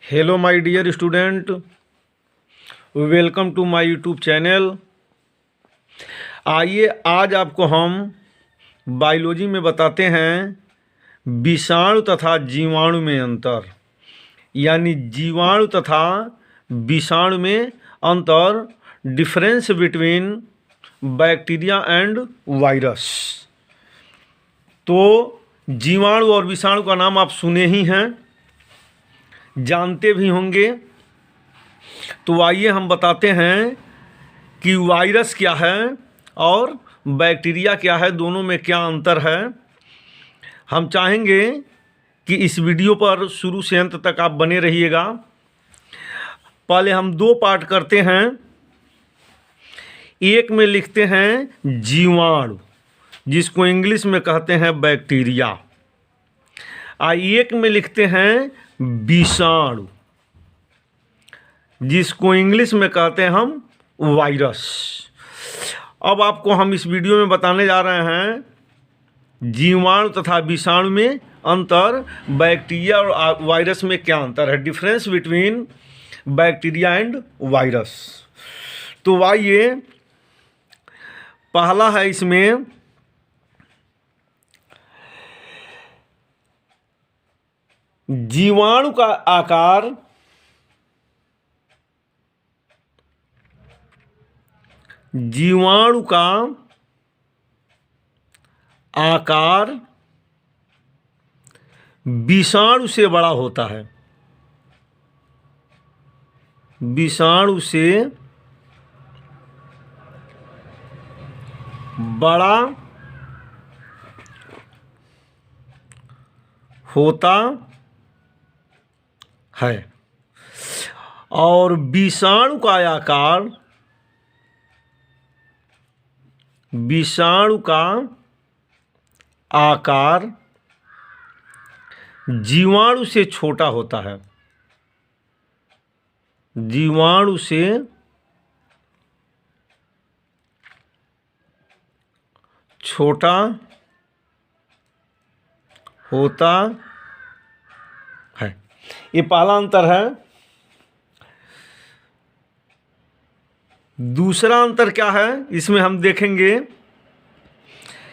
Hello my dear student, welcome to my YouTube channel. आइए आज आपको हम बायोलॉजी में बताते हैं विषाणु तथा जीवाणु में अंतर, यानी जीवाणु तथा विषाणु में अंतर, difference between bacteria and virus. तो जीवाणु और विषाणु का नाम आप सुने ही हैं, जानते भी होंगे। तो आइए हम बताते हैं कि वायरस क्या है और बैक्टीरिया क्या है, दोनों में क्या अंतर है। हम चाहेंगे कि इस वीडियो पर शुरू से अंत तक आप बने रहिएगा। पहले हम दो पार्ट करते हैं। एक में लिखते हैं जीवाणु, जिसको इंग्लिश में कहते हैं बैक्टीरिया, और एक में लिखते हैं विषाणु, जिसको इंग्लिश में कहते हैं हम वायरस। अब आपको हम इस वीडियो में बताने जा रहे हैं जीवाणु तथा विषाणु में अंतर, बैक्टीरिया और वायरस में क्या अंतर है, difference between bacteria and virus. तो आइए, पहला है इसमें जीवाणु का आकार विषाणु से बड़ा होता है, विषाणु से बड़ा होता है, और विषाणु का आकार जीवाणु से छोटा होता है, जीवाणु से छोटा होता है। ये पहला अंतर है। दूसरा अंतर क्या है इसमें हम देखेंगे।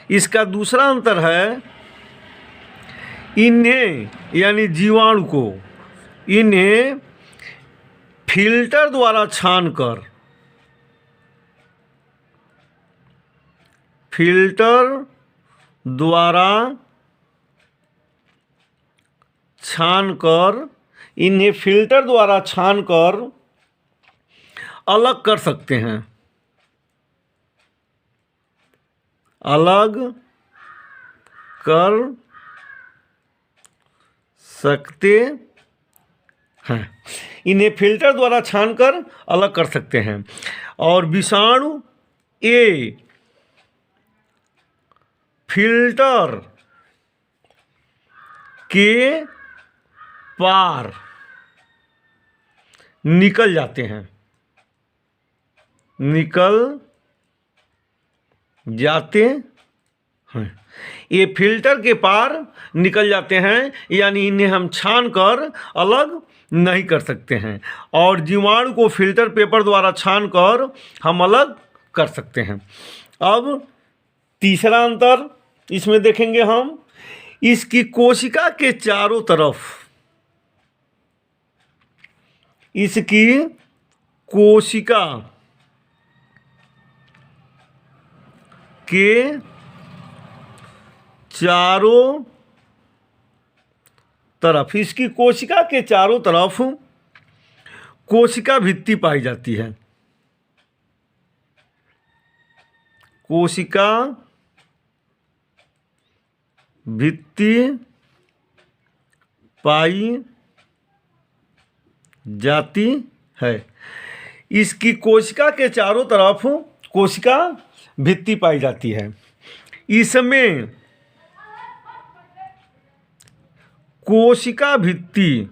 इसका दूसरा अंतर है, इन्हें यानी जीवाणु को इन्हें फिल्टर द्वारा छानकर अलग कर सकते हैं, इन्हें फिल्टर द्वारा छानकर अलग कर सकते हैं। और विषाणु ए फिल्टर के पार निकल जाते हैं, ये फिल्टर के पार निकल जाते हैं, यानी इन्हें हम छान कर अलग नहीं कर सकते हैं, और जीवाणु को फिल्टर पेपर द्वारा छान कर हम अलग कर सकते हैं। अब तीसरा अंतर इसमें देखेंगे हम, इसकी कोशिका के चारों तरफ, इसकी कोशिका के चारों तरफ, इसकी कोशिका के चारों तरफ कोशिका भित्ति पाई जाती है, कोशिका भित्ति पाई जाती है। इसकी कोशिका के चारों तरफ कोशिका भित्ति पाई जाती है। इसमें कोशिका भित्ति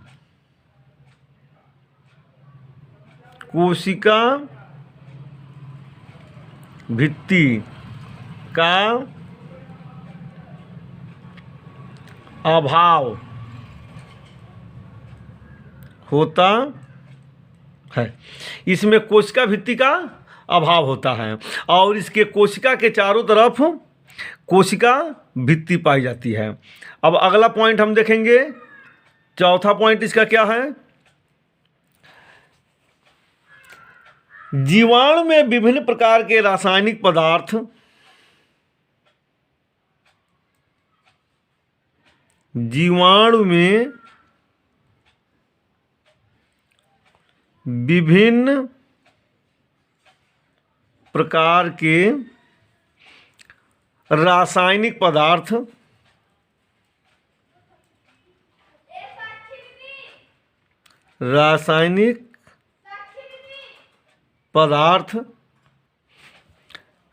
का अभाव होता है। इसमें कोशिका भित्ति का अभाव होता है और इसके कोशिका के चारों तरफ कोशिका भित्ति पाई जाती है। अब अगला पॉइंट हम देखेंगे, चौथा पॉइंट इसका क्या है? जीवाणु में विभिन्न प्रकार के रासायनिक पदार्थ जीवाणु में विभिन्न प्रकार के रासायनिक पदार्थ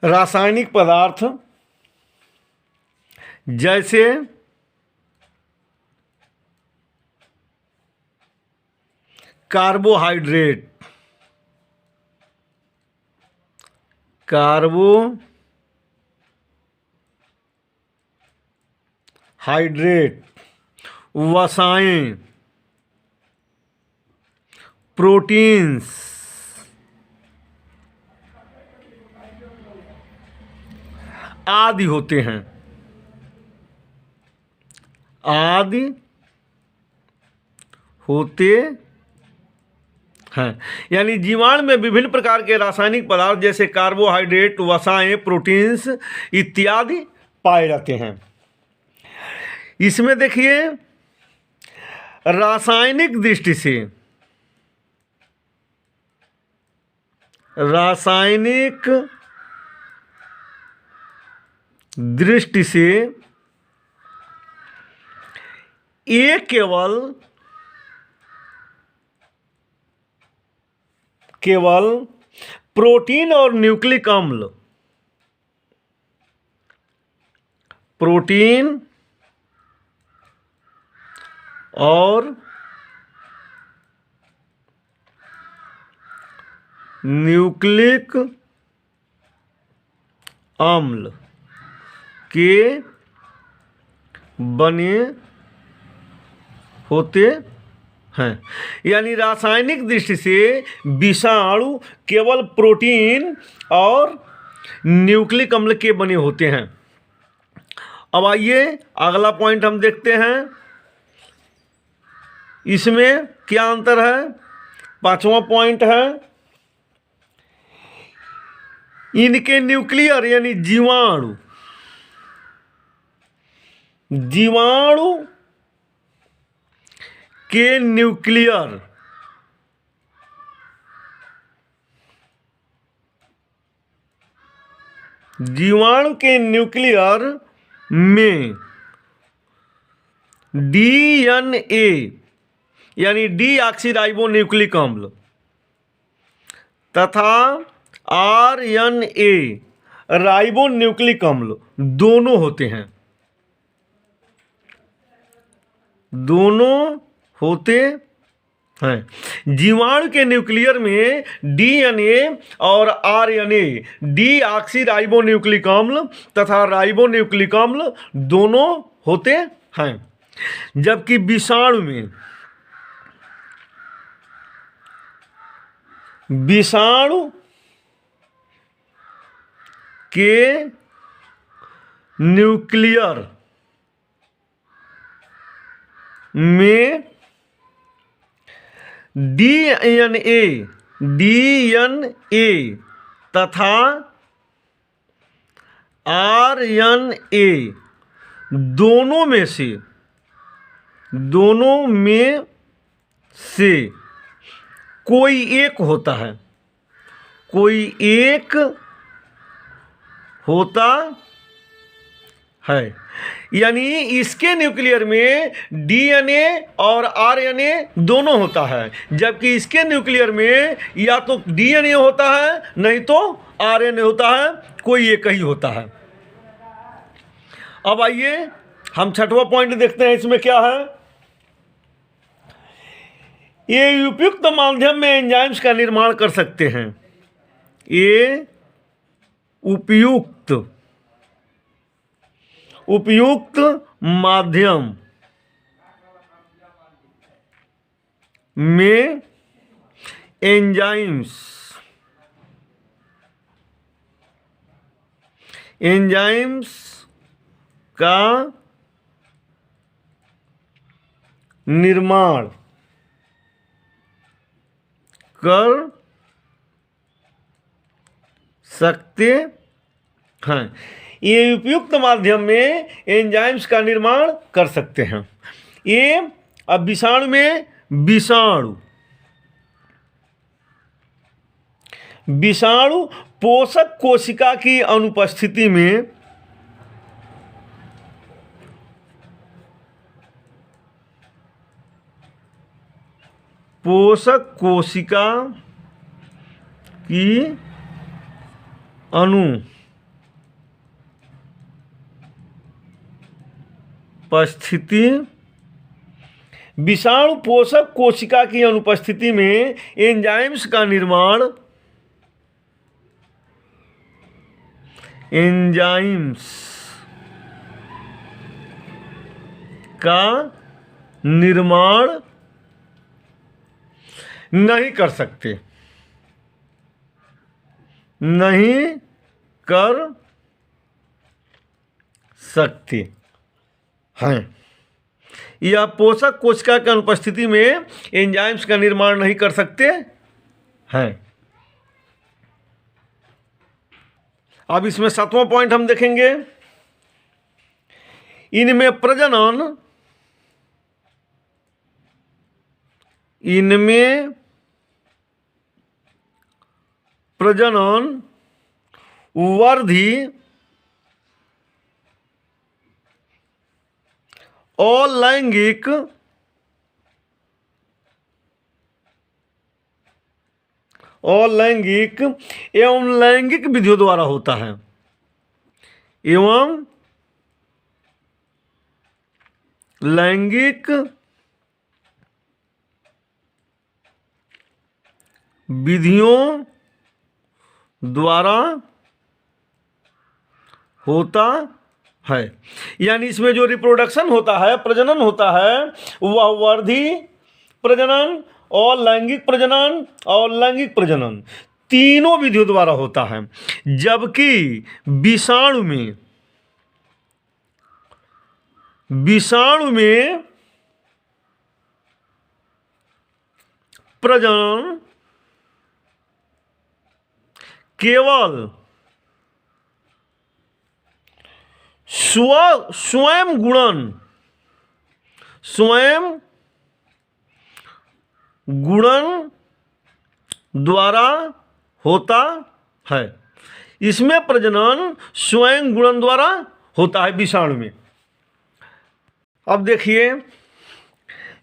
रासायनिक पदार्थ जैसे कार्बोहाइड्रेट, वसाएं, प्रोटीन्स आदि होते हैं, यानी जीवाणु में विभिन्न प्रकार के रासायनिक पदार्थ जैसे कार्बोहाइड्रेट, वसाएं, प्रोटीन्स इत्यादि पाए जाते हैं। इसमें देखिए रासायनिक दृष्टि से ये केवल प्रोटीन और न्यूक्लिक अम्ल, के बने होते हैं। यानी रासायनिक दृष्टि से विषाणु केवल प्रोटीन और न्यूक्लिक अम्ल के बने होते हैं। अब आइए अगला पॉइंट हम देखते हैं, इसमें क्या अंतर है। पांचवा पॉइंट है, इनके न्यूक्लियर यानी जीवाणु के न्यूक्लियर में डीएनए यानी डीऑक्सीराइबोन्यूक्लिक अम्ल तथा आरएनए राइबोन्यूक्लिक अम्ल दोनों होते हैं, जीवाणु के न्यूक्लियर में डीएनए और आरएनए डीऑक्सीराइबोन्यूक्लिक अम्ल तथा राइबोन्यूक्लिक अम्ल दोनों होते हैं, जबकि विषाणु के न्यूक्लियर में डीएनए तथा आरएनए दोनों में से कोई एक होता है। यानी इसके न्यूक्लियर में डीएनए और आरएनए दोनों होता है, जबकि इसके न्यूक्लियर में या तो डीएनए होता है नहीं तो आरएनए होता है, कोई एक ही होता है। अब आइए हम छठवां पॉइंट देखते हैं, इसमें क्या है। ये उपयुक्त माध्यम में एंजाइम्स का निर्माण कर सकते हैं। ये उपयुक्त माध्यम में एंजाइम्स का निर्माण कर सकते हैं। ये उपयुक्त माध्यम में एंजाइम्स का निर्माण कर सकते हैं। ये अब विषाणु में विषाणु पोषक कोशिका की अनुपस्थिति में पोषक कोशिका की अनुपस्थिति विषाणु पोषक कोशिका की अनुपस्थिति में एंजाइम्स का निर्माण नहीं कर सकते हैं। यह पोषक कोशिका की अनुपस्थिति में एंजाइम्स का निर्माण नहीं कर सकते हैं। अब इसमें 7वां पॉइंट हम देखेंगे। इनमें प्रजनन वृद्धि और लैंगिक एवं लैंगिक विधियों द्वारा होता है। यानी इसमें जो रिप्रोडक्शन होता है, प्रजनन होता है, वह वर्धी प्रजनन और लैंगिक प्रजनन तीनों विधियों द्वारा होता है। जबकि विषाणु में प्रजनन केवल स्वयं गुणन द्वारा होता है। इसमें प्रजनन स्वयं गुणन द्वारा होता है विषाणु में। अब देखिए,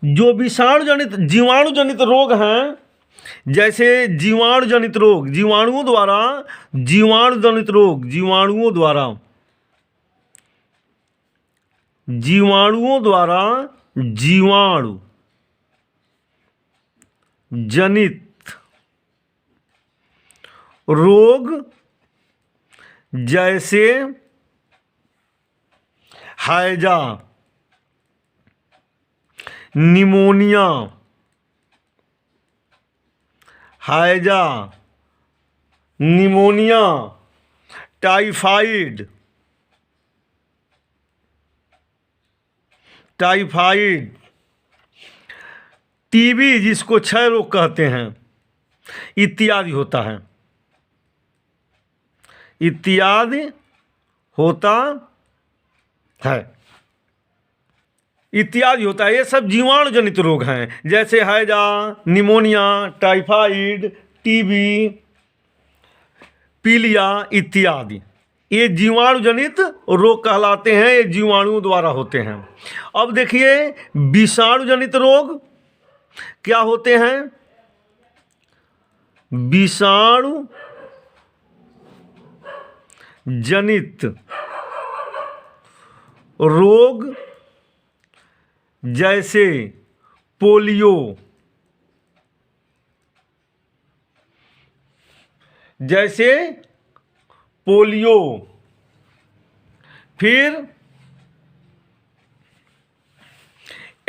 जो जीवाणु जनित रोग हैं, जैसे जीवाणु जनित रोग, जीवाणुओं द्वारा जीवाणु जनित रोग जैसे हैजा, निमोनिया, टाइफाइड, टीबी जिसको क्षय रोग कहते हैं, इत्यादि होता है। ये सब जीवाणु जनित रोग हैं, जैसे हैजा, निमोनिया, टाइफाइड, टीबी, पीलिया इत्यादि। ये जीवाणु जनित रोग कहलाते हैं। ये जीवाणुओं द्वारा होते हैं। अब देखिए, विषाणु जनित रोग क्या होते हैं? विषाणु जनित रोग जैसे पोलियो, फिर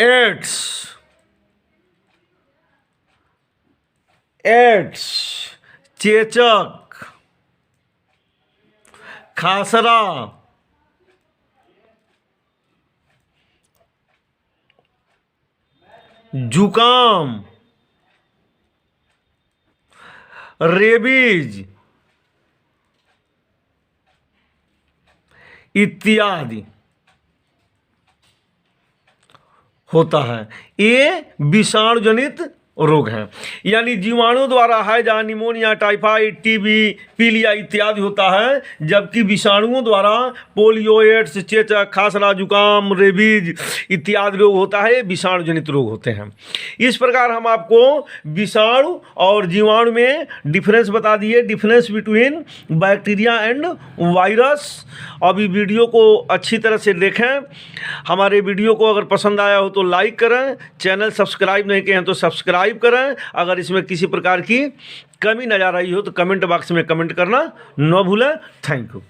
एड्स, एड्स, चेचक, खासरा, जुकाम, रेबीज इत्यादि होता है। ये विषाणु जनित रोग हैं, यानी जीवाणु द्वारा हैजा, निमोनिया, टाइफाइड, टीबी, पीलिया इत्यादि होता है, जबकि विषाणुओं द्वारा पोलियो, एड्स, चेचक, खासरा, जुकाम, रेबीज इत्यादि रोग होता है। विषाणु जनित रोग होते हैं। इस प्रकार हम आपको विषाणु और जीवाणु में डिफरेंस बता दिए, difference between bacteria and virus. अभी वीडियो को अच्छी तरह से देखें। हमारे वीडियो को अगर पसंद आया हो तो लाइक करें, चैनल सब्सक्राइब नहीं किए हैं तो सब्सक्राइब करें। अगर इसमें किसी प्रकार की कमी नजर आ रही हो तो कमेंट बॉक्स में कमेंट करना न भूलें। Thank you.